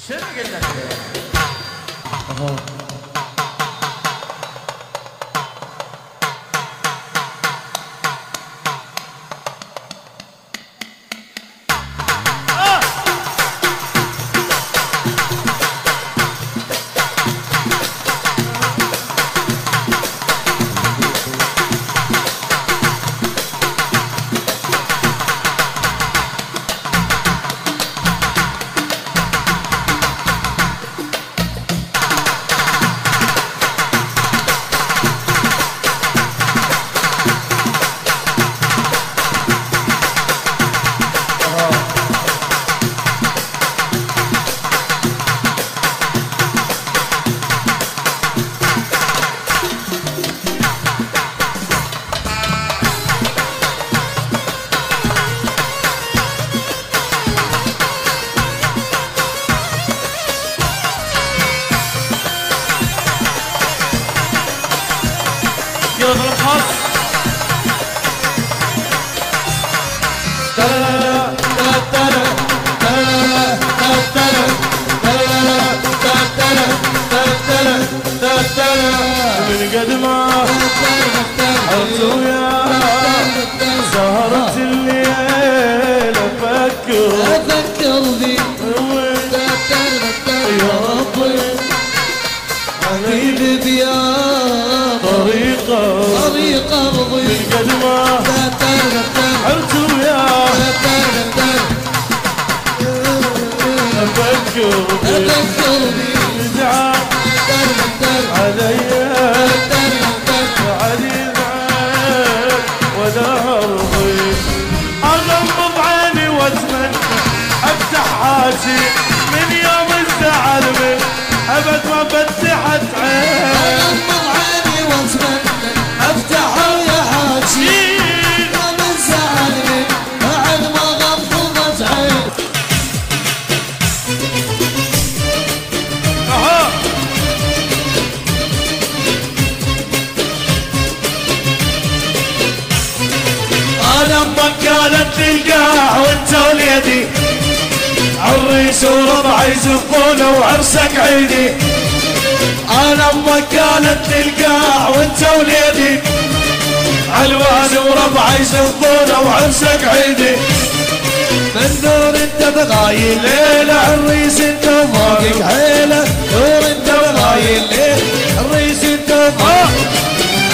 شنو قلت لك؟ من قد ما حرت وياك سهرت الليل افكر بي يا ربي حبيبي بيا طريقة ارضي من قد ما حرت وياك افكر بي علي عزيز عين ولا ارضي اغمض عيني واتمنى افتح حاجي من يوم الزعل من ابد ما فتحت عين اغمض عيني واتمنى افتح يا حاجي يوم الزعل من بعد ما غمضت عين لما كانت للقاع وانت وليدي عريس وربع يزفونه وعرسك عيدي لما كانت للقاع وانت وليدي علوان وربع يزفونه وعرسك عيدي من نور انت بغايل ليلة عريس انت وفوقك حيلة نور انت بغايل ليلة عريس انت وفوقك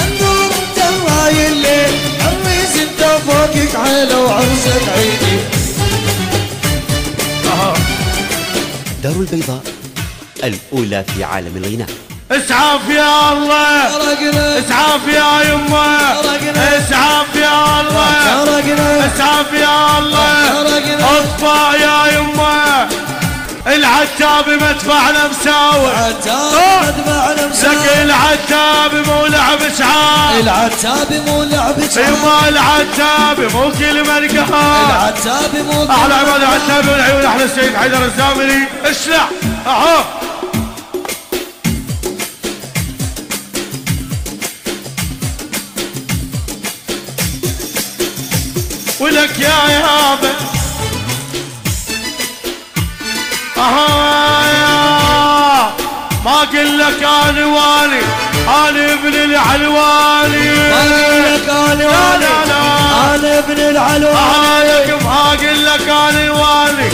النور انت بغايل ليلة عريس انت وفوقك حيلة وعرسك عيدي دار البيضاء الأولى في عالم الغناء. اسعاف يا الله اسعاف يا يمه اسعاف يا الله اسعاف يا الله اطفى يا يمه العتاب مدفعنا مساوي لك العتاب مو لعب شعار العتاب مو لعب شعار يما العتاب مو كلمة القهار العتاب مو احلى عباد العتاب والعيون احلى السيد حيدر الزامري اشلع اهو ولك يا يابا ما قل لك انا والي انا ابن العلواني ما قل لك انا والي انا ابن العلواني ما قل لك انا والي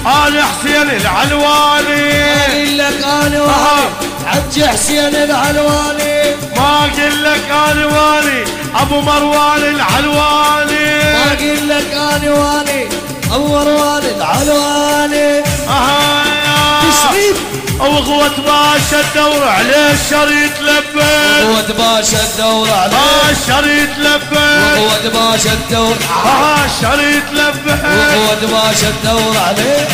انا حسين العلواني ما قل لك انا والي عبد حسين العلواني ما قل لك انا والي ابو مروان العلواني ما قل لك انا والي ابو مروان العلواني تشريف وغوة باشا الدور عليه الشريط لبيت وغوة باشا الدور عليه الشريط لبيت وغوة باشا الدور الشريط لبيت وغوة باشا الدور عليه